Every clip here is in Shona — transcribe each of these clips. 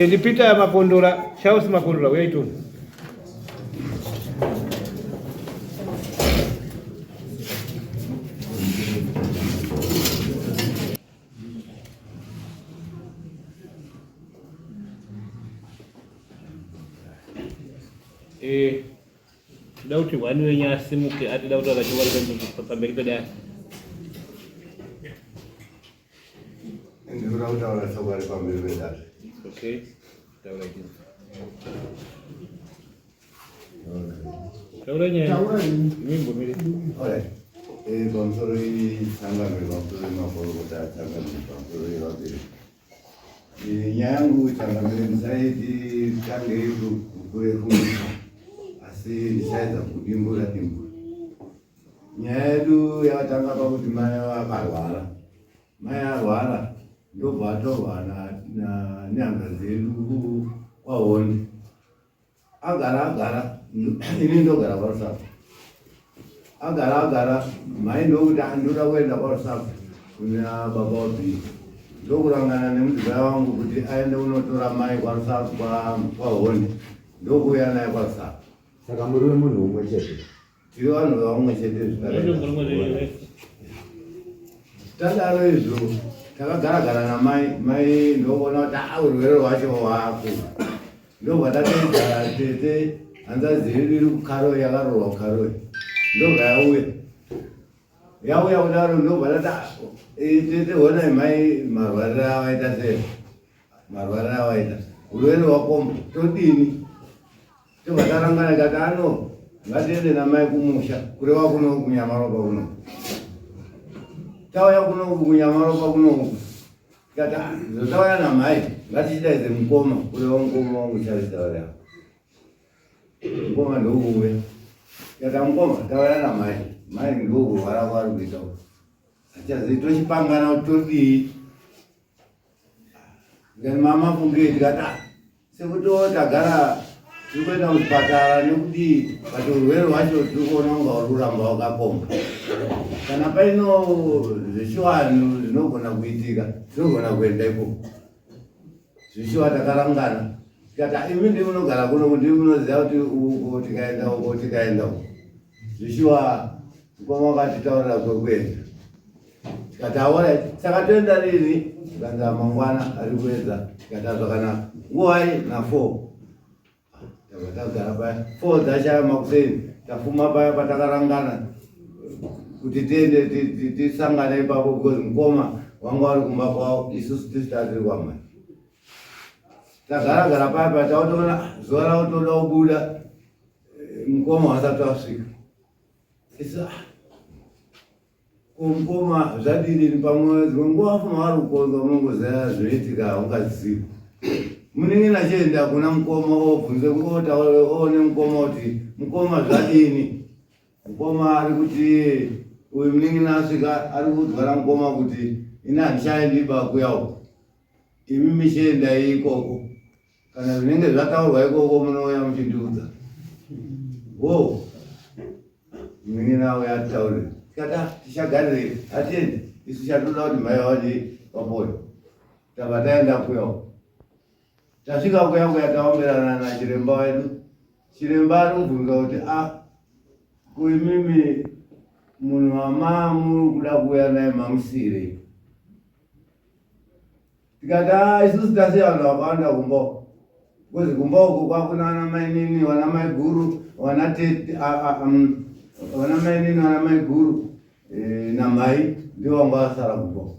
Ilipita ya Mapondora, Charles Mapondora, wewe dauti wani wenya simu ke ati dauti la jual kan pambelito dia. Ndio dauti wala sabari pambelito dia. Okay. Tahu lagi. Tahu lagi. Minggu mili. Alright. Konsori sangga konsori mapolo kota sangga konsori roti. Yangu sangga mzai di kange kure kumi. Si nisaiza kudimbura timbu. Nyedu ya tanga pa kuti maya akarwara. Maya arwara ndobva atorwa na nyanga zedu kwaoni. Agara ini ndogara kwaSAPO. Agara mai ndokuti andoda kuenda kwaSAPO kuna baba wapi. Ndokurangana nemudzimai wangu kuti aende unotora mai kwaSAPO kwaoni. Ndokuya naye kwaSAPO. Saka muri munhu umwe chete. Tiri vanhu vamwe chete zvakare. Tandaro izvo takagara namai ndokuona kuti urwere hwacho hwako. Ndobva takaita tete hanzvadzi yedu iri kuKaroi yakarorwa kuKaroi. Ndobva yauya kudaro ndobva tati tete honai mai marwariro avaita sei. Marwariro avaita. Urwere hwakombo todini. Tobva tarangana tikati ngatiende namai kumusha kureva kuno kunyamaropa kuno. Tauya kuno kunyamaropa kuno tikati tauya namai ngatichidaidze mukoma kureva mukoma wangu chaitaura. Mukoma ndouya. Tikati mukoma tauya namai. Mai ndokurwara kwari kuita uku. Hatichazii tochipangana kuti todii. Tikati mama fungei tikati sekuti tagara tikuenda kuchipatara nekuti kuti urwere hwacho tirikuona kunga ururamba wakapomba. Kana paino zvishuwani zvinogona kuitika tinogona kuenda ikoko. Zvishuwa takarangana tikati imi ndimunogara kuno kuti munoziva kuti uko tikaenda uko tikaenda uko. Zvishuwa mukoma wakatitaurira kwekuenda. Tikati alright saka toenda rini tikanzi mangwana ari kuedza tikati zvakanaka nguwai na4. Takagara paya 4 dzashaya makuseni tafuma paya patakarangana kuti tiende tisangane ipapo because mukoma wangu ari kumba kwavo isusu tisitari kwamai. Tagara paya patakutoona zuva rakutoda kubuda mukoma wasati wasvika. Isa mukoma zvadini pamwe dzimwe nguva wafuma vari kukonza unongoziva zvinoitika haungazivi. Munenge nachienda kuna mukoma obvunze oone mukoma kuti mukoma zvadini. Mukoma ari kuti uyu munenge nasvika ari kudzwara mukoma kuti ini handichaendi bakuya uko. Imi michiendai ikoko. Kana zvinenge zvataurwa ikoko munouya muchindiudza. Munenge nauya atitaurire. Tikati tichagarire hatiende. Isu chatoda kuti mai vati vapone. Tabva taenda kuya uko. Tasvika kuya taomerana na chiremba wedu. Chiremba ari kubvunza kuti kuimimi munhu muri kuda kuuya naye mamusire. Tikati isusu tasiya vanhu vakawanda kumba uko. Kozi kumba uko kwakuna vanamai nini, vanamai guru, vanamai nini, vanamai guru namai ndivo vanga vasara kumba uko.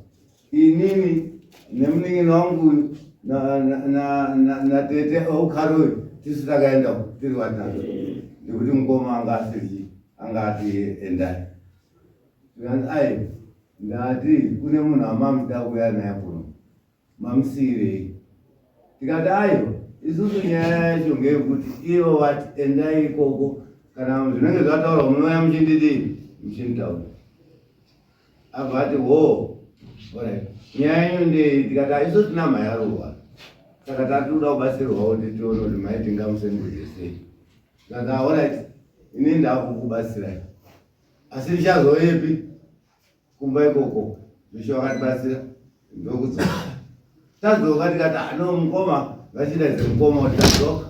Inini nemunin'ini wangu na tete kuKaroi tisu takaenda tiri vatatu nekuti mukoma anga ati endai. Tikanzi ndati kune munhu wamamuda kuuya naye kuno mamusirei. Tikati isusu nyaya yacho ngeyekuti ivo vati endai ikoko kana zvinenge zvataurwa munouya muchindidini muchinitaura. Abva ati alright nyaya yenyu ndei. Tikati isusu tina mai arorwara saka tatoda kubatsirwawo kuti tione kuti mai tingamusendeze sei. Tikati alright ini ndakukubatsirai asi ndichazoyepi kumba ikoko. Zveshe wakatibatsira ndokudzoka. Tadzoka tikati mukoma vachidadze mukoma utadzoka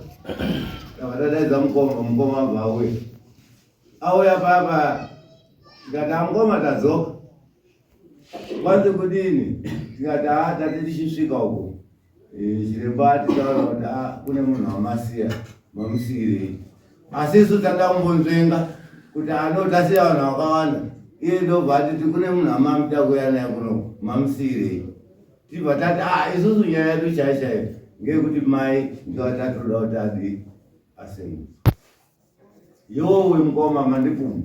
vatadadza mukoma vauya auya papa tikati amukoma tadzoka kwanzi kudini tikati tati tichisvika uko chiremba titaura kuti kune munhu wamasiya mamusiyirei asi isu tadakumbonzvenga kuti anotasiya vanhu vakawanda iye ndobva atiti kune munhu amamuda kuya naye kuno mamusiyirei tibva tati isusu nyaya yedu chaichaiyo ngekuti mai ndivatatoda kuti adi asengu yowe mukoma mandipuma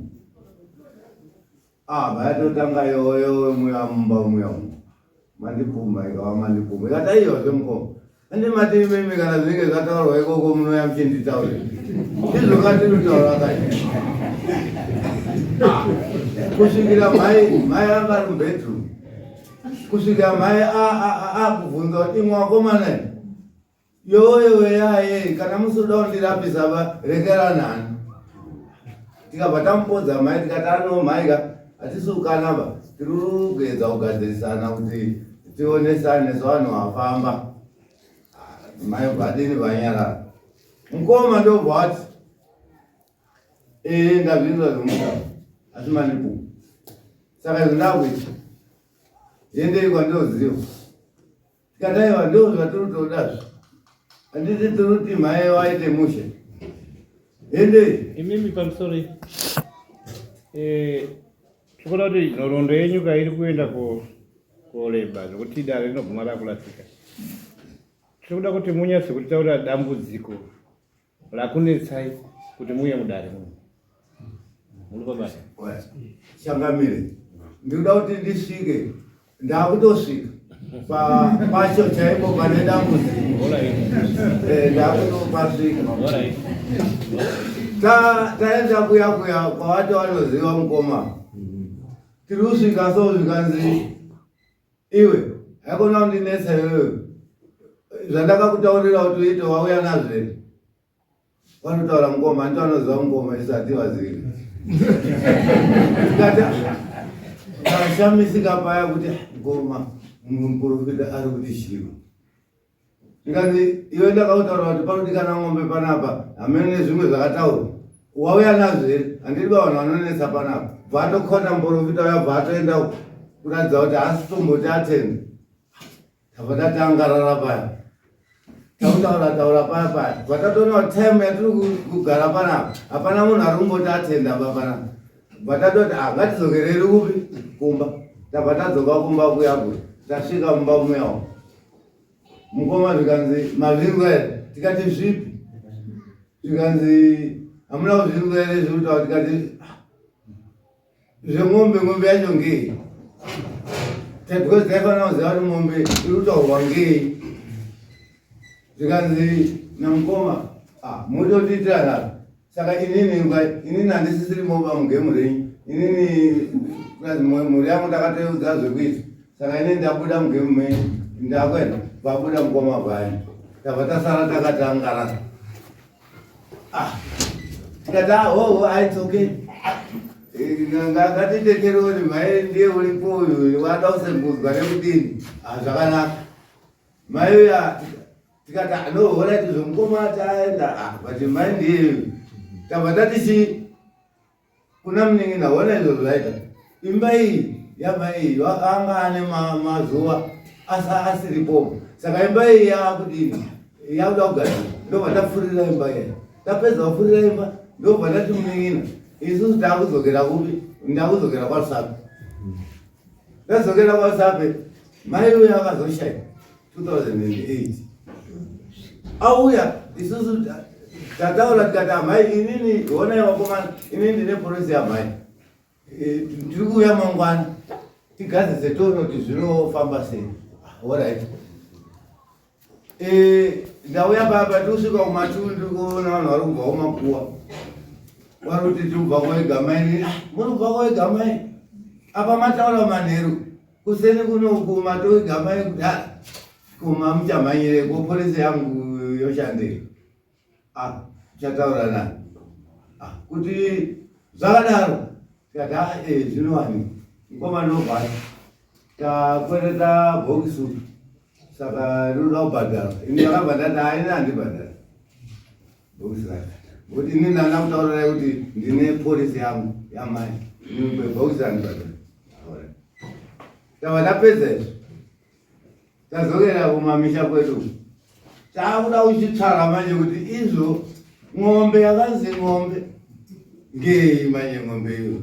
vayatotanga yowe muya mumba muya mandipuma ikawa mandipuma ikati aiyozve mukoma andimati imimi kana zvinenge zvataurwa ikoko munoya muchinditaure izvokatirutaura kati kusvikira mai anga ari mubedroom kusvikira mai akubvunza kuti imwe wakomana yoyewe yaye kana musoda kundirapisa rekera nhani tikabva tamupodza mai tikati ano maika hatisukanaba tiri kuedza kugadzirisana kuti tionesane sevanhu vafamba mai vadini vanyarara mukoma ndobva wati ndazvinzwa zvemuta asi mandipu saka izvo ndakuita endei kwandoziva tikataiwa ndo zvatiri todazvo handiti tiruti mai waite mushe endei imimi pamusoro tikuda kuti nhoroondo yenyuka iri kuenda koreba zvokuti dare rinoguma rakurasika tinoda kuti munyatse kutaura dambudziko rakunetsai kuti muye mudare muno muri kwabasa changamire ndikuda kuti ndisvike ndakutosvika pacho chaipo pane dambudziko ndakutopasvika taenda kuya kwavati vanoziva mukoma tiri kusvika so zvikanzi iwe haikona kundinetsa iwewe zvandakakutaurira kuti uite wauya nazvere vanotaura mukoma handiti vanoziva mukoma isati vazivi tikati kashamisika paya kuti mukoma muprofita ari kuti shiro ndikanzi iwe ndakakutaura kuti panodikana ng'ombe panapa hamene zvimwe zvakataurwa wauya nazvere handidi vanhu vanonetsa panapa bvatokona muprofita uya bvatoenda kuratidza kuti hasi tomboti atende tabva tatangarara paya tautaura paya paya bvatatoona kuti time yatiri kugara panapa hapana munhu ari kumboti atenda pa panapa bvatatoti ngatidzokereri kupi kumba tabva tadzoka kumba kuyakuya tasvika mumba muyawo mukoma zvikanzi mazvirwa here tikati zvipi zvikanzi hamuna kuzvirwa here zvirutaura tikati zvemombe yacho ngei because taifanira kuziva kuti mombe iri kutaurwa ngei zvikanzi namukoma mutotiitira napo saka inini handisisiri moba mugemu renyu inini mhuri yangu ndakatoudza zvekuita saka inini ndabuda mugemu menyu ndakwenda vabuda mukoma bhaya tabva tasara takatangarana tikati it's okay ngatitekerei kuti mai ndiye uripo uyu wada kusembudzwa nekudini zvakanaka mai uya tikati nohora ti zvomukoma taenda but mai ndiye tabva tatichi kuna munin'ina hona izvo zvaita imba iyi yamai iyi anga ane mazuva asiripo saka imba iyi yakudini yakuda kugadzira ndobva tapfurira imba iya tapedza kupfurira imba ndobva tati munin'ina isusu takudzokera kupi ndakudzokera kwasape ndadzokera kwasape mai uya akazoshaya 2008 auya isusu tataura tikati mai inini honai wakomana inini ndine porosi yamai tiri kuuya mangwana tigadzise toona kuti zvinofamba sei orit ndauya papa tikusvika kumatundu kuona vanhu vari kubva kumakuwa vari kuti tirikubva kwegamai nini muri kubva kwegamai apa mataura manheru kuseni kunoku matowegamai kuti kuma muchamhanyireko polisi yangu yoshandei chataura nani kuti zvakadaro tikati zvinowani mukoma ndobvai takwereta bhokisi saka ruda ubhadhara ini yakabhadhara haina handibhadhara bhokisi rakata kuti ini ndanga mutaurirai kuti ndine polisi yangu yamai bhokisi handibhadhara tava tapedza izvo tazokera kumamisha kwedu taakuda kuchitsvara manje kuti izvo ng'ombe yakanzi ng'ombe ngei manje ng'ombe iyo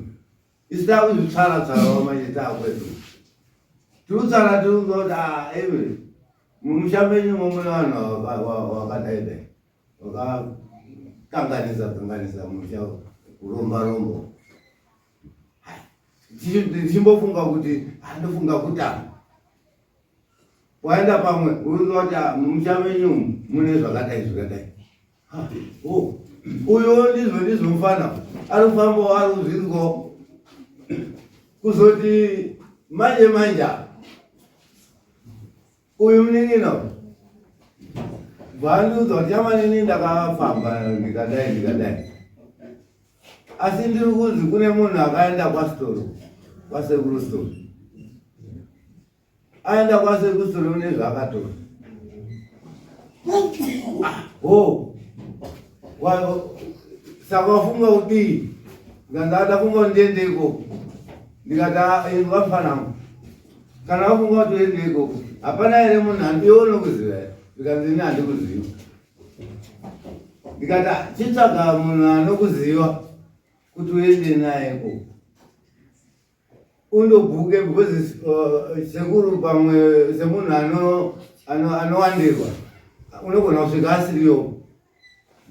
isi takuzvitsvara-tsvarawo manje taakwedu tikutsvara tikungoti ive mumusha menyumo mune vanhu wakadaidai wakakanganisa musha kuromba-romba tichimbofunga kuti handofunga kutanga waenda pamwe unoti mumusha menyumo mune zvakadai uyo ndizvomufana ari kufambawo ari kuzvinzwawo kuzoti manje uyu munin'ina bvandiudza kuti chamanini ndakafamba ndikadai asi ndiri kunzi kune munhu akaenda kwasekuru stori aenda kwasekuru stori une zvaakatora saka wafunga kudii ndikanda funga ndiendeko ndikati vafanangu kana wafunga kuti uende ikoko hapana here munhu handione kuziva ndikanzi ini handikuziva ndikati chitsvaga munhu anokuziva kuti uende naye ikoko undobhuke because sekuru pamwe semunhu anowandirwa unogona kusvika asiriyo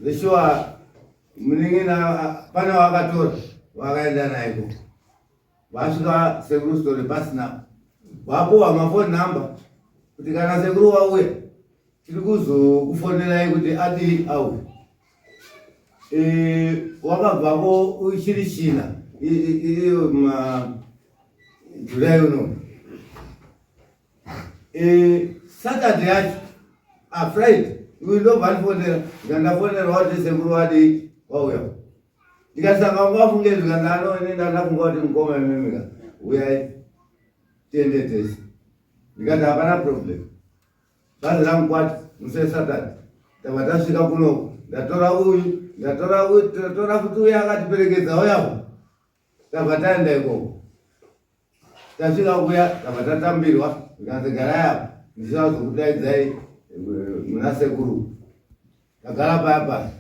zeshuwa munin'ina pane wakatora wakaenda naye ikoko vasvika sekuru stori pasina vapowa mafoni namba kuti kana sekuru wauya tiri kuzokufonerai kuti ati auya wakabvako uchiri china iyo Julai uno Saturday yacho Friday ndobva ndifonera wati sekuru wati wauya ndikasanga vafunge zvikandanoenda ndafunga kuti mukoma imemika uyai tiende tese ndikati hapana problem bhazi rangu kwati muse Saturday tava tasvika kunoko ndatora uyu ndatora kuti uya akatiperekedza uyapo tabva taenda ikoko tasvika kuya tabva tatambirwa ndikanzi garai apa ndichazokudaidzai muna sekuru tagara paya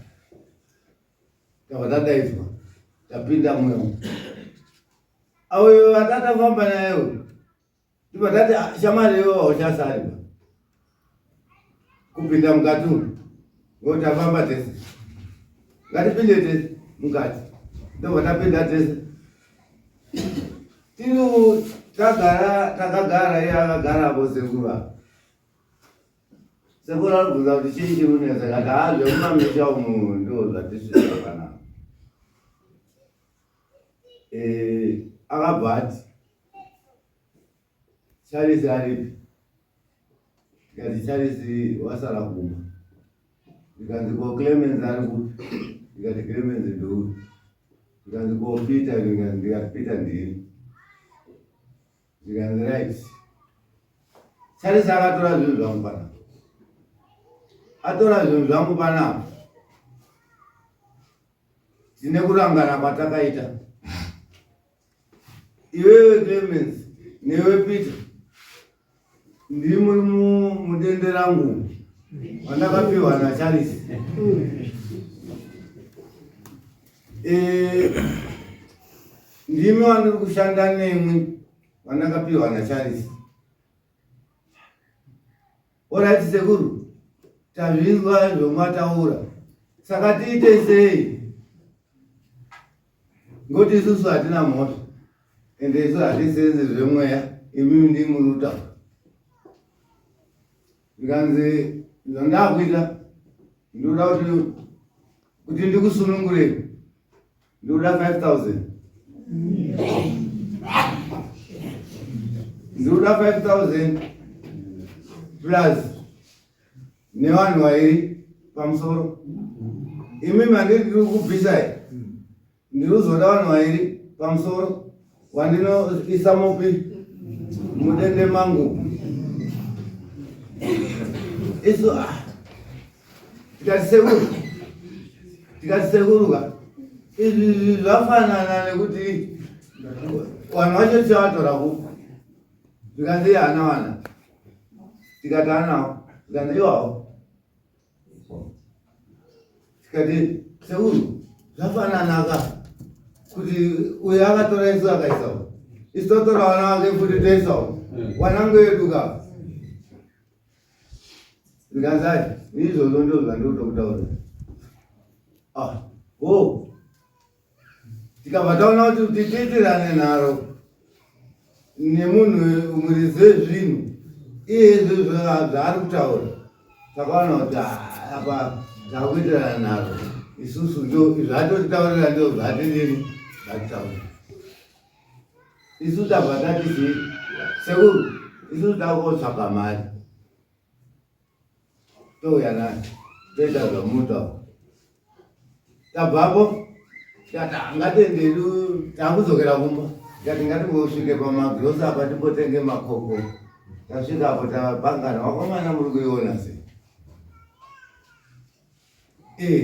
tabva tadaidzwa tapinda mwewo auyo atatafamba nayewo tibva tati shamari iwo hauchasariba kupinda mukati umu ngoti tafamba tese ngatipinde tese mukati ndobva tapinda tese tiri takagara iye akagarapo sekuru apa sekuru arikubvunza kuti chii chiri kunetsa kati zvemumamisha umu ndo zvatisvika panapa akabva ati Charles aripi ndikati Charles wasara kumba ndikanzi ko Clemens ari kuti ndikati Clemens ndouyu ndikanzi ko Peter ndikati Peter ndini ndikanzi right Charles akatora zvinhu zvangu panapa atora zvinhu zvangu panapa tine kurangana kwatakaita iwewe Clemens newe Peter ndiri muri mudende rangu wandakapiwa naCharles ndimi wandiri kushanda nemwi wandakapiwa naCharles orati sekuru tazvinzwa zvomataura saka tiite sei ngoti isusu hatina moto ende isu hatisenzi zvemweya imimi ndimuri kutaura ndikanzi zvondakuita ndinoda kuti ndikusunungurei ndinoda 5,000 ndinoda 5,000 plus nevanhu vairi pamusoro imimi handiri kubvisai ndiri kuzoda vanhu vairi pamusoro wandinoisa mupi mudende mangu Isu tikaseguruka izvi zvafanana nekuti vanhu vacho tivatorako zvikanzi hana wana tikati anawo tikanzi iwawo tikati seuru zvafananaka kuti uyo akatora isu akaisawo isu totora vana vake futi toisawo wanangu eduka zvikanzi izvozvo ndo zvandotokutaura tikabva taona kuti tiitirane nharo nemunhu muri zvezvinhu iyezvo zvaari kutaura takaona kuti apa takuitirana nharo isusu ndo zvatotitaurira ndo zvatidini zvatitaura isusu tabva tatisi sekuru isusu takotsvaga mari touya nayo toita zvamutaura tabvapo tikati hangatenderi takudzokera kumba tikati ngatimbosvike pamagirosi apa timbotenge makoko tasvikapo tabangana wakomana muri kuiona sei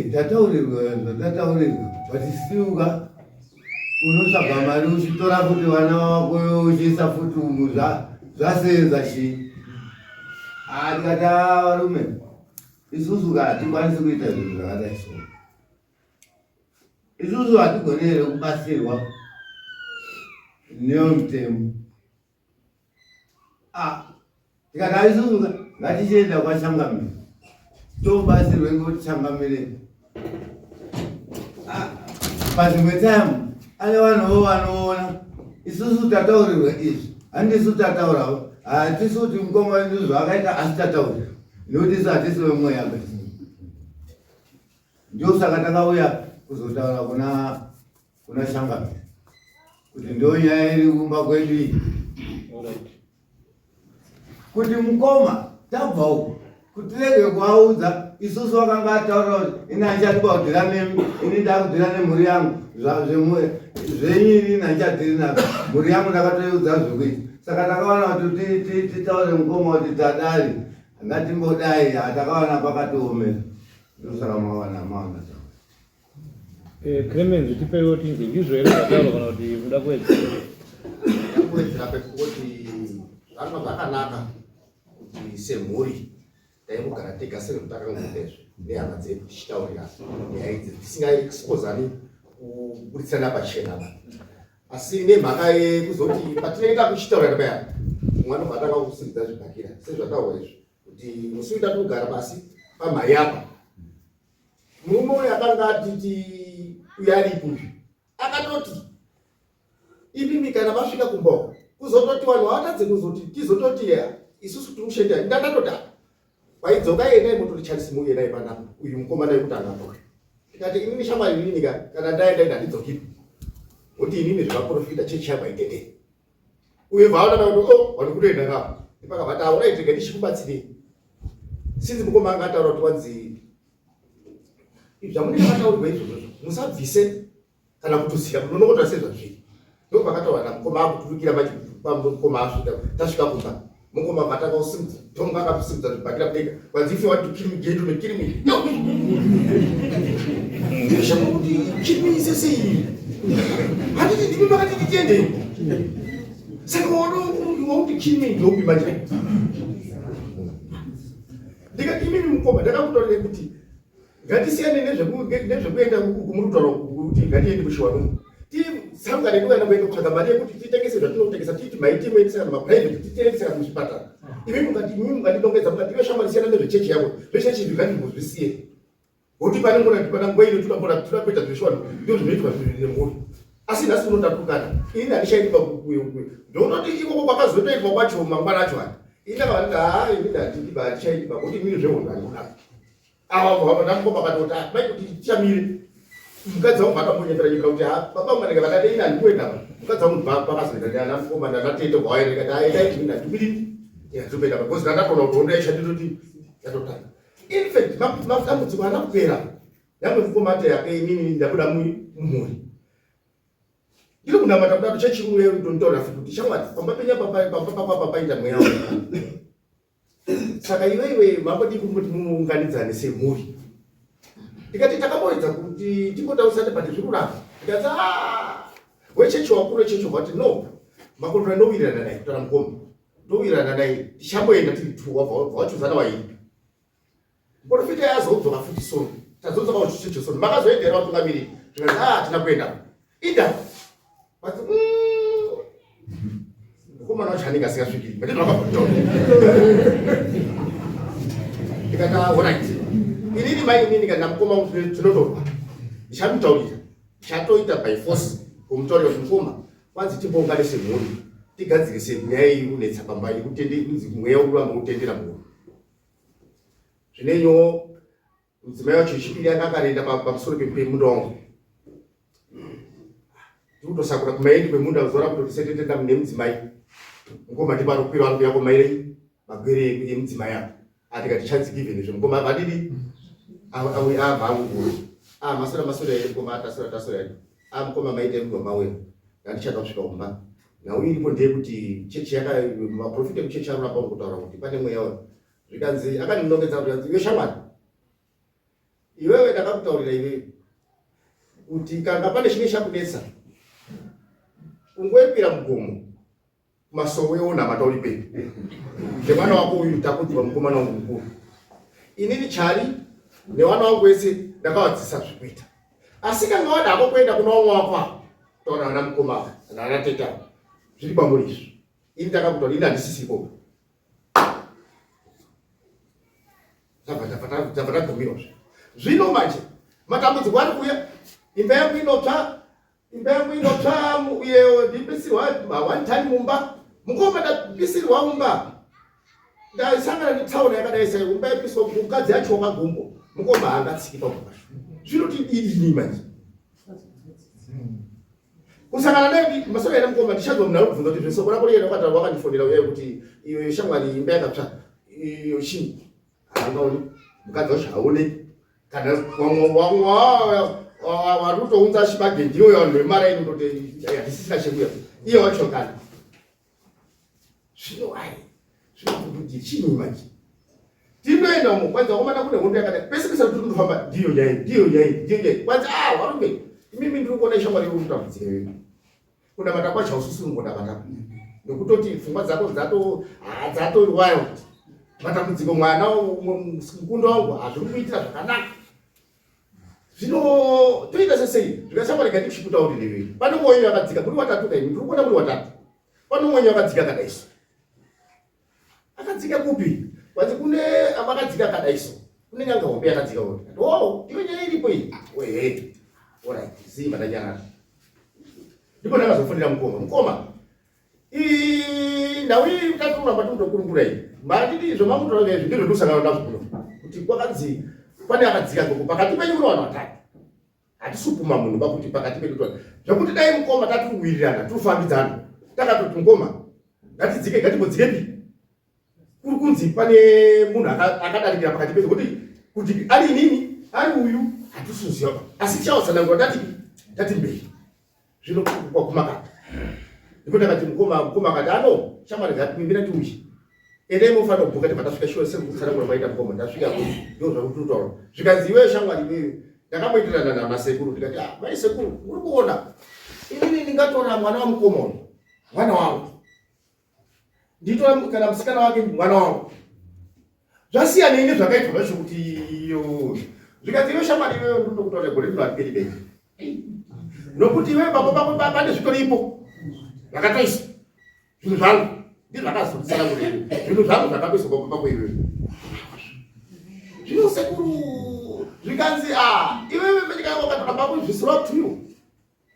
tataurirwa vatisiuka unotsvaga mari uchitora futi vana vako uchiisa futi umu zvasenza chii tikati varume isusu hatikwanisi kuita zvinhu zvakadai so isusu hatigoni here kubatsirwa neomutemo tikati isusu ngatichienda kwachangamire tobatsirwe ngekuti changamire pazvimwe taimu ane vanhuvo vanoona isusu tataurirwa izvi handisu tataurawo hatisi kuti mukoma ndi zvakaita asi tataurirwa nekuti isu hatisi vemweya ndio saka takauya kuzotaura kuna changamire kuti ndo nyaya iri kumba kwedu iyi kuti mukoma tabva uko kuti tirege kuvaudza isusu vakanga ataura kuti ini handichatibaudhira nemi ini ndakudhira nemhuri yangu zvenyiri ini handichadhiri nako mhuri yangu ndakatoiudza zvekuita saka takaona kuti titaure mukoma kuti tadari ngatimbodai hatakaona pakatoomera ndosaka mawana Clemens tipewo tingi ndizvo here zvataura kana kuti muda kuwedzera pekuti zvanga zvakanaka kuti semhuri taimugara tega seri kutakangodezve nehama dzedu tichitaurira nyaya idzi tisingaexposani kuburitsirana pachena asi nemhaka yekuzoti patinenge kuchitaurira paya mwana bvatanga kusimudza zvibhakira sezvataura izvi kuti musi uita kugara pasi pamhai apa murume uyu akanga atiti uyaripuzvi akatoti ipimi kana vasvika kumbauka kuzototi vanhu vatadze kuzoti tizototi isusu tirikushendera ndandatodaro vaidzoka endai motori charles muyenai panapa uyu mukomana wekutanga tikati inini shamwari ininika kana ndaenda handidzokipi kuti inini zvakaprofita chechi yabva itendei uye vaona kuti vanhu kutoenda kavo ipakabva taura itenge ndichikubatsirei sinzi mukoma anga ataura kuti wanzi zvamunenge vataurirwa izvozvo musabvise kana kutuziva munonokota sezvazviri ndo pakataura namukoma akuturukira mukoma asvika tasvika kumba mukoma vatanga kusimudza tonga akasimudza zvibhakira kudeka kwanzi ife wati kill me gentleman kill me kuti kill me isesei hatiti ndimi pakati titendei saka wauti kill me ndopi manje ndikati imini mukoma ndakakutaurire kuti ngatisiyane nezvekuenda kumurutaro kuti ngatiende kushiwanungu tisangane ndoenda kuenda kutsvaga mari yekuti titengese zvatinotengesa titi maitimuendesera mumapuraivheti titengesera muzvipatara imi mungandidongedza mukati veshamwarisiyana nezvechechi yavo zvechechi izvi ngandimuzvisiye kuti panengona nguva ino tudamboita zveshwanu ndo zvinoitwa nemhuri asi nhasi unotatukana ini handishaitiba kukuyo ndonoti ikoko kwakazotoitwa kwacho mangwana acho ati inakavaniti ini ndatitiba handishaitiba kuti miri zvehondo andikudaro ava ndamukoma katoti maikuti tichamire mukadzi wangu vakambonyepera nyika kuti baba mwanenge vakati ina handikuenda mukadzi wangu pakazoenda ndamukoma ndatete kwawaenda kati aitaiti mina ndikudini yatoenda because ndakatona kuti hondo yaisha nditoti yatotanga in fact matambudziko andakupera yamwe mukoma ati yake inini ndabuda mumhuri ndiri kunamata kudaro chechimwe ndonitaura futi kuti shamwari pamba penya papaita mweya wangu Saka iwewe mambodi kuti muunganidzane semhuri. Tikati takaboedza kuti timbotarisane pati zvikuramba. Tikati wechechi wakuru wechechi wati no. Makondro ndowirirana naye kutara mukoma. Ndowirirana naye tichamboenda tiri tu wachuzana waini. Profita yazodzoka futi sono. Tazodzoka wachichechi sono. Makazoendera watungamiri. Tikati tinakuenda. Ida. But Kumana wachanika sikasvikiri. But ndakabva. Tikata alright. Inini mai nini kana mukoma tinotorwa. Ndichamutaurira. Chatoita by force kumutaurira kuti mukoma kwanzi timbongane semhuri. Tigadzire senyaya unetsa pambai kutende kunzi mweya uramba kutendera munhu. Zvinenyo mudzimai wacho chipiri akakarenda pamusoro pemunda wangu. Ndikutosakura kumaendi kwemunda kuzora kuti tisetendenda mune mudzimai. Mukoma ndipano kukwira vanhu yako maire magwere emudzimai yako. Atikati chance given izvo mukoma vadidi awe avanguru masora ekoma atasora mukoma maite mugoma wewe ndandichaka kusvika kumba nhau iripo ndeyekuti chechi maprofita ekuchechi anoramba kutaura kuti pane mweya wayo zvikanzi akandinongedza kuti iwe shamwari iwewe ndakakutaurira iwewe kuti kana pane chimwe chakunetsa ungoepira mugomo masowe ona matauripe ndemwana wako uyu takudziva mukomana wangu mukuru inini chari newana wangu wese ndakawadzisa zvikuita asi kanga wadako kuenda kuna vamwe wako taura ana mukoma ana teta zviri pamuri izvi ini ndakakutaura ini handisisipo zabva tagumirwa zvino manje matambudziko ari kuuya imba yangu inotsva uye ndipisirwa one time mumba mukoma ndapisirwa mumba ndasangana netsaona yakadai sai umba yapiswa mukadzi yachoka gumbo mukoma haangatsiki pamukasho zvinoti idini manje kusangana naye masoro ena mukoma ndichazwa munhu ari kubvunza kuti zvisoko rako riyena kwatara wakandifonera uyaye kuti iyo shamwari imba yakatsva iyo chii haangaoni mukadzi wacho haoneki kana wari kutounza chibage ndiyo vanhu vemara ino kuti handisisina chekuya iye wacho kana zvino zvinokuti chini manje tinoenda umo kwanza wakomana kune hondo yakadai pese pese kuti kundofamba ndiyo nyaya kwanza warume imimi ndiri kuona ishamwari iri kutamudzira wewe kuna mata kwacho haususunungoda matapa nokutoti pfungwa dzako dzatorwayo matambudziko mwana mukunda wangu hazviri kuitira zvakanaka zvino toita sesei zvikashamwari gati kuchikutaurire wewe pane mwoyo yakadzika muri watatu kaini ndiri kuona muri watatu pane mwoyo yakadzika kadaiso akadzika kupi kwanzi kune amakadzika kadaiso kune nyanga hombe yakadzika kuti iwe nyaya iripo iyi wehe alright zimba ndanyarara ndipo ndakazofonera mukoma nhau iyi taturamba tinotokurungura iyi matiti izvo mamutoraga izvi ndizvo ndosangana nazvo kuno kuti kwakanzi pane akadzika ngoko pakati penyu kuno vanhu vatatu hatisupuma munhu bakuti pakati pedu zvakuti dai mukoma tatiri kuwirirana tirifambidzana takatoti mukoma ngatidzike ngatimbodzikepi kuri kunzi pane munhu akadarikira pakati pedu kuti ari inini ari uyu hatisuziva asi tichautsanangura tati mberi zvino kwakumakata ndipo ndakati mukoma akati ano shamwari ngatimbira tiuchi endai mofanira kubhuka kuti patasvika shure sekutsanangura maita mukoma ndasvika kuti ndo zvakuti utaura zvikanzi iwewe shamwari iwewe ndakamboitirana namasekuru ndikati maisekuru uri kuona inini ndingatora mwana wamukoma uyu mwana wangu nditora kana musikana wake mwana wangu zvasiyana ine zvakaitwa zvacho kuti iyo zvikanzi iwe shamwari iwewe ndinokutaura gore rino hatiperi beni nokuti iwewe baba pako pane zvitoripo zvakatoisa zvinhu zvangu ndizvakazotsanangura zvinhu zvangu zvakatoiswa baba pako iwewe zvino sekuru zvikanzi iwewe menyika wakatora baba zvisira to you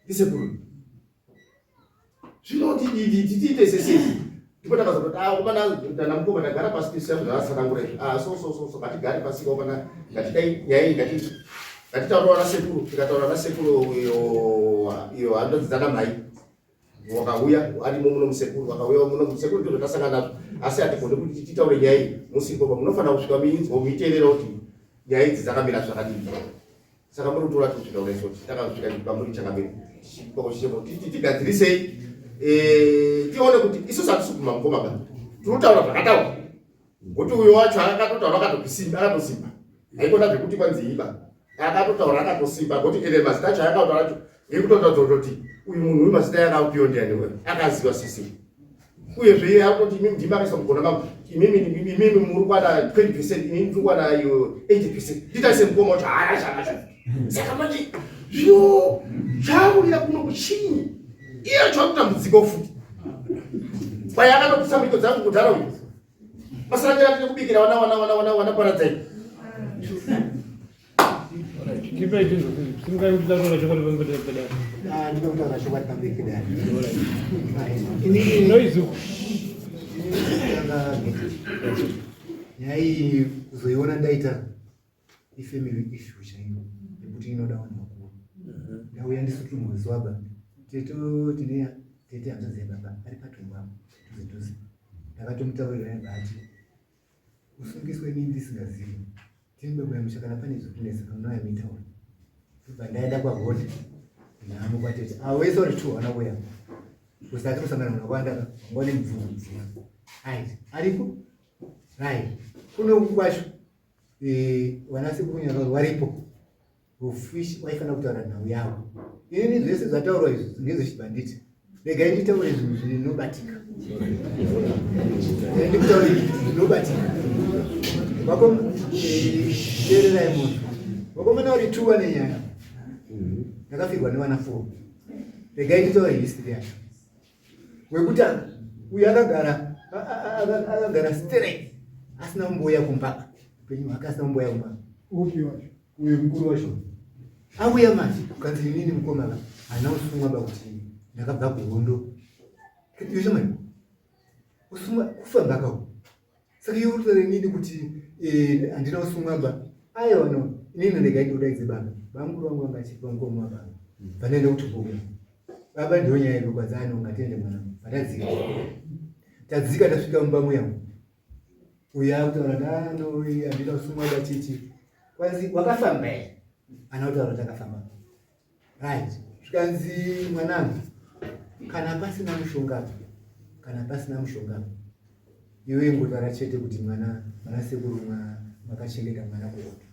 ndisekuru zvino titiite sesei ndipo takazoti komana mukoma ndagara pasi tisamu zvaasanangura izvi so ngatigare pasi komana ngatidai nyaya iyi ngatitaurawo nasekuru tikataura nasekuru iyo anodzidzana mai wakauya arimo muno musekuru wakauya muno musekuru ndizvo tasangana nazvo asi hatigone kuti titaure nyaya iyi musipo munofanira kusvika muinzwa muiteerera kuti nyaya idzi dzakamira zvakadii saka muri kutora tizvitaure soti takasvika pamuri chakamira tigadzirisei tione kuti isusu hatisukuma mukoma tinotaura zvakataura Kuti uyo wacho akatotaura akatosimba. Haikona zvekuti kwanziiba. Akatotaura akatosimba kuti ere mazita acho akataura acho ngekutotaura kuti uyu munhu uyu mazita yakapiwa ndiani wewe. Akaziva sisi. Uye zve akoti mimi ndimakaisa mukona mangu. Mimi muri kwana 20%, inini ndiri kwana 80%. Nditaise mukoma wacho haasha. Saka manje zvino zvakurira kuno kuchinyi. Iye chakutambudziko futi. Kwai akatopisa mito dzangu kudhara uyu. Masarangira kuti kubikira wana paradzai. Tipe itizo, singai kutaura chokoli pembele pedani. Ndinotaura chokoli pembele pedani. Noizu. Nyai kuzoiona ndaita ifamily issue chaiyo nekuti inoda vanhu vakuru. Ndauya ndisutu mwezi waba. Teto tineya tete hanzaze baba ari patomba tuzi. Ndakatomutaurira ati usungiswe nini ndisingazivi. Timbebwe mushakana pane zvokunesa kana mitauro. Kubva ndaenda kwagodi. Namu kwatete. Awese uri tu wana uya. Usati kusangana nakwanda ngone mvuru. Aripo? Right. Kuno kwasho wanasi kunyanga waripo. Ufishi waifana kutaura nawo yawo. Ini zvese zvataurwa izvi ngezvechibanditi. Rega nditaure zvinhu zvinobatika. Nditaure zvinobatika. Wako tererai munhu. Wakomana uri 2 nenyaya. Ndakafirwa nevana 4. Rega nditaure history yacho. Wekutanga uyu akagara straight asina mboya kumbaka. Upenyu hwake asina mboya kumbaka. Upi wacho? Uyu mkuru wacho. Auya manje ukanzi nini mukoma ana usumwa bakuti ndakabva kuhondo. Kuti yomani. Usumwa kufa mbaka. Saka yuri nini kuti andina usumwa ba. Ayo no nini ndega kudaidze baba. Bamukuru wangu angachipa ngoma baba. Panende kuti kubuya. Baba ndio nyaya yekwanzano ngatende mwana. Patadzika. Tadzika tasvika mumbamu yangu. Uya kutaura ndano uya andina usumwa ba chichi. Kwanzi wakafamba ere? Ana kutaura takafamba. Right. Zvikanzi mwanangu kana pasina mushonga. Iwe ngotaura chete kuti mwana sekuru makachengeta mwana kuoto.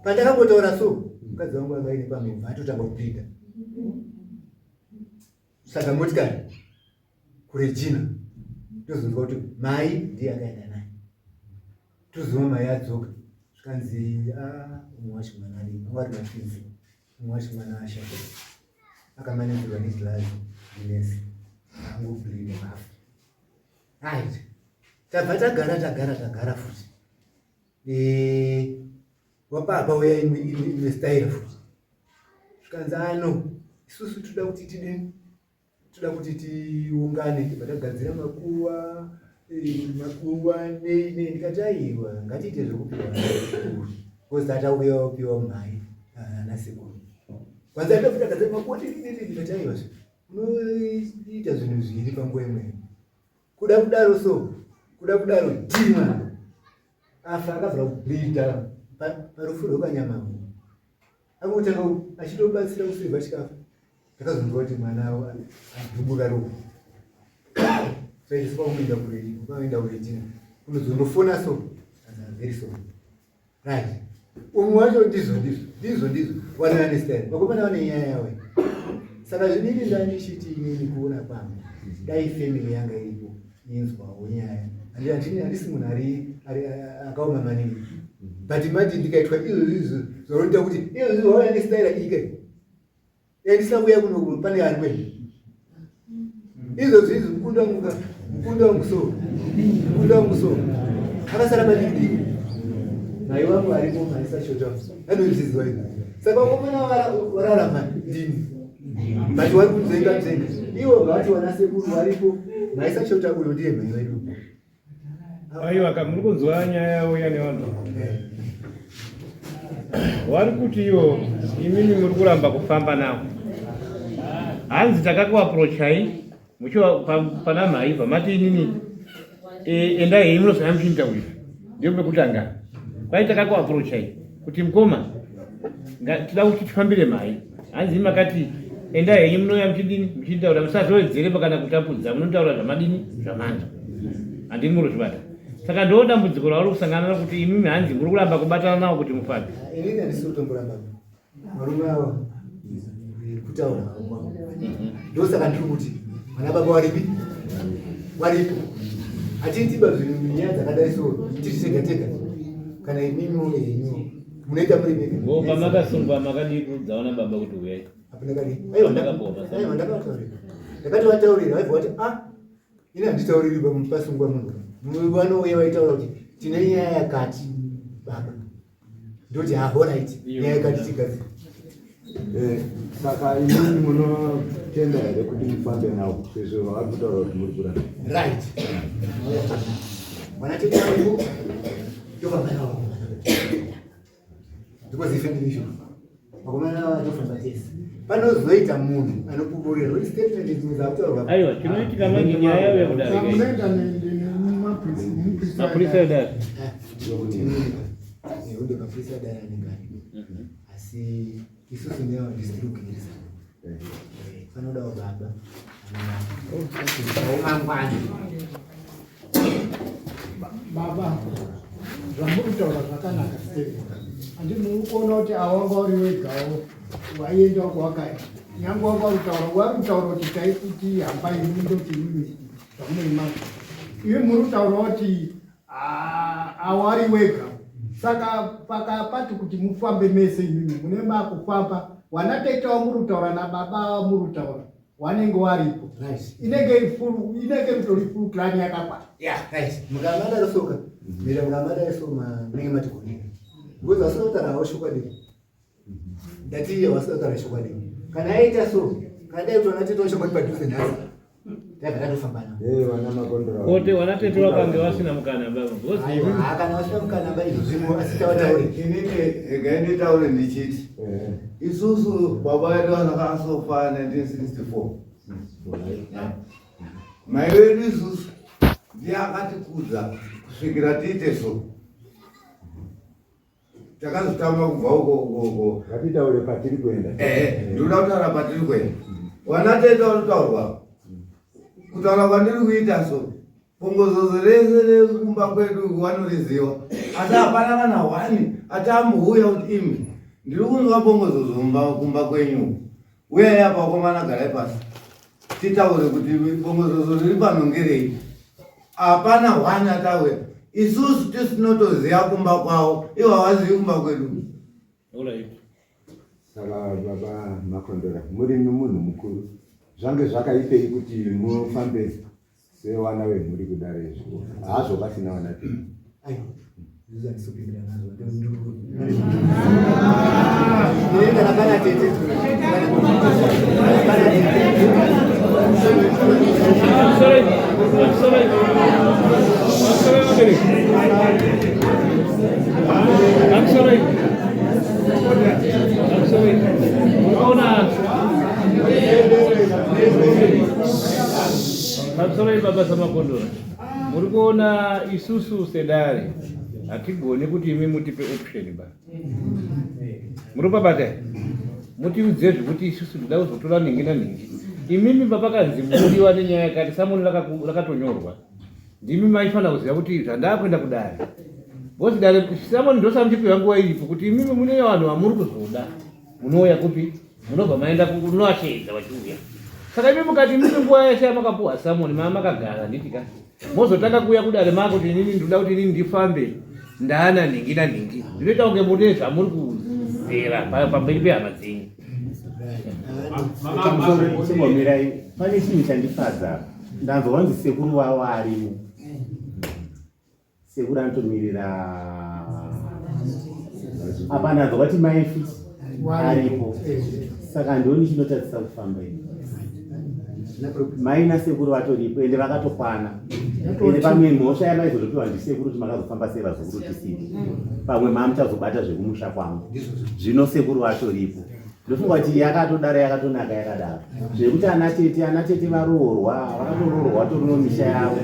Pandakambotaura so, mukadzi wangu anga ine pamwe atotanga kupinda. Saka motikari kuRegina tozonzwa kuti mai ndiye akaenda naye. Tozoma mai adzoka. Zvikanzi umwe wacho mwana ari wari matwizi. Umwe wacho mwana ashaka. Akamanedzerwa negilazi inesi. Angobhirida mafu. Right. Tabva tagara futi. Wapapa uya imwe style futi. Zvikanzi isusu toda kuti tiungane tabva makuwa ndikati aiwa ngatiite zvekupiwa kozi tatauyawo mai nasekuru. Kwanza ndafuta gadzira makuwa ndikati aiwa unoita zvinhu zviri panguva imwe. Kuda kudaro dhimwa afa akabva kubhidha parufu rwekanyama. Akutanga achitobatsira kusirva chikafu. Ndakazonzwa kuti mwana adhubuka roho. Saka ukaenda kuRegina kunozondofona so very sorry. Right. Umwe wacho ndizvo wana understand. Vakomana vane nyaya yawe. Saka zvinini ndanichiti inini kuona kwangu. Dai family yanga iripo inzwawo nyaya. Handisi munhu akaoma maningi. But imagine ndikaitwa izvo zvinoita kuti izvo wauya nestyle ike. Ndisina kuya kuno pane ari kwenu. Izvo mukunda wangu so. Akasara maningi. Nai wangu aripo maisa shota. Anodzidzwa izvo. Saka wakomana wararama ndini. But wari kuzenga. Iwo ngati wana sekuru varipo maisa shota uyo ndiye mai wedu. Aiwa muri kunzwa nyaya yawo yani vanhu. Wari kuti iwo imini muri kuramba kufamba nawo. Hanzi takakuapproachai muchiwa pana mai pamati inini enda hei munozoya muchinda uyu. Ndio pekutanga. Kwai takakuapproachai kuti mukoma tida kuti tifambire mai. Hanzi makati enda hei munoya muchindaura musazowedzere pakana kutapudza munotaura zvamadini zvamanje. andini muri kuzvibata. Saka ndo dambudziko rauri kusangana naro kuti imimi hanzi muri kuramba kubatana nawo kuti mufambe. Inini handisi kutomboramba. Marume avo kutaura ndo saka ndiri kuti vana baba varipi varipo hatitiba zvinhu nyaya dzakadai so tiri tega tega kana imimi une henyu munoita muri vega pamakasungwa makadii kudzaona baba kuti uyai hapana kadi aiwa ndakataurira ndakati vataurira vaibva vati ini handitauriri pasungwa munhu vanouya vaitaura kuti tine nyaya yakati baba ndoti alright nyaya yakati tigadzira. Saka imini munotenda here kuti mufambe nawo sezvo vari kutaura kuti muri kuramba right vanatetauriwo tofamba navo because ifamily issue vakomana navo vatofamba tese panozoita munhu anopuburira statement dzimwe dzakutaurwa aiwa chinoitika mangi nyaya yavo yekudarika mapurisa edare ndo mapurisa edare anenge aripo asi isusu ndewa ndisikirukirisa panodawo baba aumangwani baba zvamuritaura zvakanaka sei handini ukuona kuti awanga uri wegawo waienda kwawakaenda nyange wanga uritaura wari kutaura kuti taikuti hambai mundoti mimi zvamunoimaka iwe muri kutaura kuti awari wega saka pakapati kuti mufambe mese imimi mune makufamba wanataitawo muri kutaura nababa muri kutaura wanenge waripo inenge ritori full plan yakakwana mukamadarosoka mira mukamadarisoma munenge matikoneka ngozi vasinotaurawo shokwadi ndatiye vasinotaura shokwadi kana aita so kana dai kuti wanatetawo shokwadi padhuze nhasi takatofamba navo ote wanatetewa kange vasina mukana baba kana vasina mukana baizvo zvimo asitavatauri inini gainditaure ndichiti isusu baba vedu vanakasofa 1964 mai vedu isusu ndiye akatikudza kusvikira tiite so takazotama kubva uko ngatitaure patiri kuenda ndoda kutaura patiri kuenda wanateta unotaurwa kutaura kwandiri kuita so pongozozo rese rekumba kwedu vanoriziva asi hapana kana hwani atambuuya kuti imi ndiri kunzwa bongozozo kumba kwenyu uyai apa wakomana garai pasi titaure kuti bongozozo riri panongerei hapana hwani atauya isusu tisinotoziva kumba kwavo ivo havazivi kumba kwedu. Saka baba Makondora muri munhu mukuru zvange zvakaipei kuti mufambe sevana vemhuri kudare izvo hazvo pasina vana Sorry baba sama Makondora. Muri kuona isusu sedare hatigoni kuti imi mutipe option ba. Muri pabata. Mutiudze zvekuti isusu toda kuzotora ningi na ningi. Imimi baba kanzi muriwa nenyaya yakati samuni lakatonyorwa. Ndimi maifana kuziva kuti zvandakwenda kudare. Bosi dare samuni ndosamutipiwa nguva iripo kuti imimi mune vanhu vamuri kuzoda. Munouya kupi? Munobva maenda kunoachedza vachiuya. Saka imi mukati mimi nguva yeshe makapuwa samoni makagara nditika mozotanga kuuya kudare mako kuti inini ndoda kuti inini ndifambe ndaana ningi na ningi ndinoita kunge mune zvamuri kuzera pamberi pehama dzenyu. Chimbomirai pane chinhu chandifadza ndanzwa wanzi sekuru wavo arimo sekuru anotomirira apa ndanzwa kuti maifi aripo saka ndioni chinotadzisa kufamba ini mai nasekuru vatoripo ende vakatokwana ende pamwe mhosva yamaizotopiwa ndisekuru kuti makazofamba sei vazukuru tisini pamwe mamuchazobata zvekumusha kwangu zvino sekuru vatoripo ndofunga kuti yakatodara yakatonaka yakadaro zvekuti anatete varoorwa vakatoroorwa torino misha yavo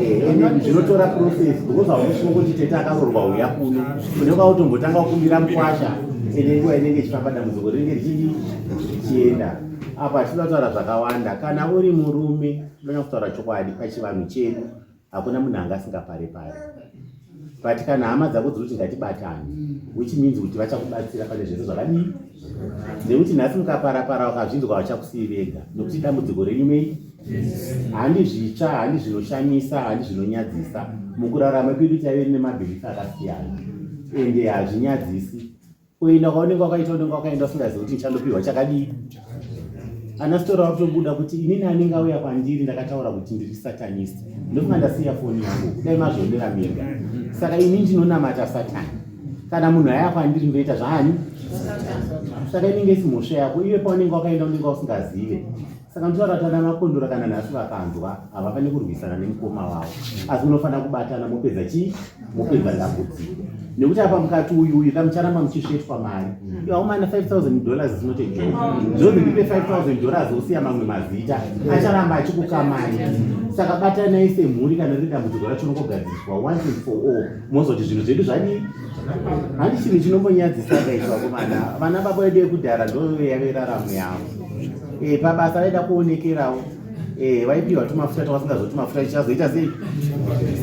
ende zvinotora process because hausviko kuti tete akaroorwa uya kuno kune kwautombotanga kukumbira mukwasha ende nguva inenge ichifamba dambudziko rinenge richienda apa tichida kutaura zvakawanda kana uri murume tinoda kutaura chokwadi pachivanhu chedu hakuna munhu anga asingapare pare. But kana hama dzako dziri kuti ngatibatane, which means kuti vachakubatsira pane zvese zvakadii, nekuti nhasi mukapara-para wakazvinzwa vachakusiyi vega, nokuti dambudziko renyu mei handi zvitsva, handi zvinoshamisa, handi zvinonyadzisa. Mukurarama kwedu taive nemabhilifi akasiyana ende hazvinyadzisi. Kuenda kwaunenge wakaita unenge wakaenda usingazivi kuti nichandopiwa chakadii. Ana sitora wakutobuda kuti inini anenge auya kwandiri ndakataura kuti ndiri satanist, ndofunga ndasiya foni yangu kudai mazvionera mega. Saka ini ndinonamata Satani. Kana munhu aya kwandiri ndoita zvani? Saka inenge isi mhosva yako, iwe paunenge wakaenda unenge usingazive. Saka ndotaura kuti ana makondora kana nhasi vakanzwa havafaniri kurwisana nemukoma wavo, asi munofanira kubatana mopedza chii? Mopedza dambudziko. Nekuti apa mukati uyu kamucharamba muchisvetwa mari. Iwe umana $5,000 is not a joke. Zvozi ndipe $5,000 usiya mamwe mazita, acharamba achikukamai. Saka batanai semhuri kana riri dambudziko racho rinongogadziriswa once and for all. Mozoti zvinhu zvedu zvadii? Handi chinhu chinombonyadzisa kaitwa komana. Vana baba vedu vekudhara ndo yave raramo yavo. Pabasa vaida kuonekerawo. Vaipiwa tumafuta twavasingazoti mafuta chichazoita sei?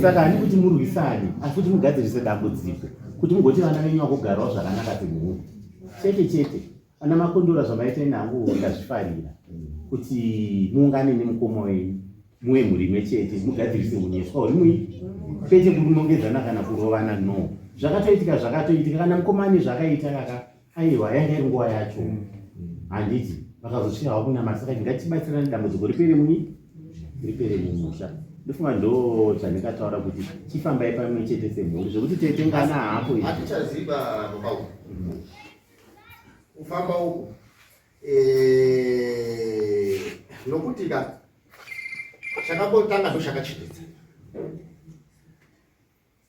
Saka handi kuti murwisane, asi kuti mugadzirise dambudziko. Kuti mugoti vana venyu vakugarawo zvakanaka semhuri. Chete ana makondora zvamaita nangu ndazvifarira kuti muungane nemukoma wenyu muwe mhuri imwe chete, mugadzirise unyeswa huri mui, kwete kunongedzana kana kurovana. No, zvakatoitika kana mukoma ane zvakaita kaka, aiwa yanga iri nguva yacho. Handiti vakazosvika havo kuna saka ngatibatsirane dambudziko ripere mumusha. Ndofunga ndo zvandingataura kuti chifambai pamwe chete semhuri, zvokuti tetengana hapo hatichaziva baba kufamba uku nokuti ka chakambotanga ndo chakachitedza,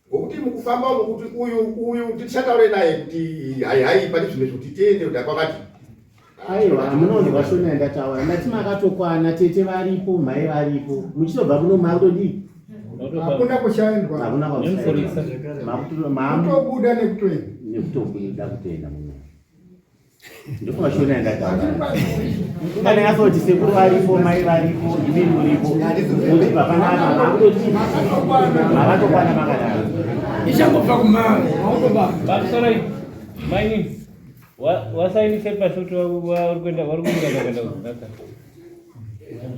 ngokuti mukufamba umu kuti uyu tichataure naye kuti hai pane zvimwe zvekuti tiende kuti kwakati. Aiwa, munonzwa shona ndataura ndati makatokwana, tete varipo, mai varipo, muchitobva kuno makutodii? Hakuna kushaindwa. Hakuna kwakushaindwa. Kutobuda nekutoenda. Nekutobuda kutoenda muno. Ndofunga shona ndataura. Kana yasoti sekuru varipo, mai varipo, imini muripo, kuti papanapa makutodii? Makatokwana makadaro. Ichangobva kumama. Bakusorai. Maini. Wasainise pasi kuti warikuenda kuzaka.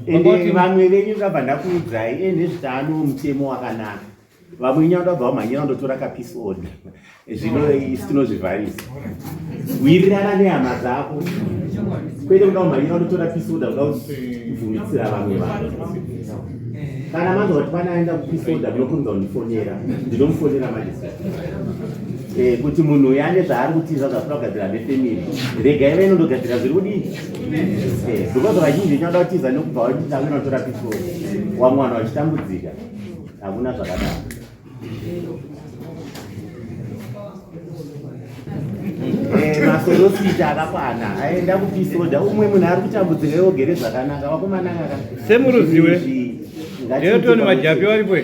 Ende vamwe venyu ndabva ndakuudzai nezvitano mutemo wakanaka. Vamwe nyauda bva vamhanyira ndotora kapisi oda. Zvino isi tinozvivharisa. Wirirana nehama dzako. Kwete kuda kumhanyira ndotora pisi oda kuda kuvhumitsira vamwe vanhu. Kana manzwa kuti panaenda kupisi oda munokunza kundifonera, ndinomufonera majisa. Kuti munhu uyu ane zvaari kutiza zvafuna kugadzira nefemiri, regai vainondogadzira zviri kudii? Because vazhinji nyauda kutiza nekubva wachitanga unotora pisoro wamwana wachitambudzika, hakuna zvakadaro. Masorosita akakwana aenda kupisoda, umwe munhu ari kutambudzika ogere zvakanaka, wakomana kaka semuruziwe ndeyotoni majapi varipo.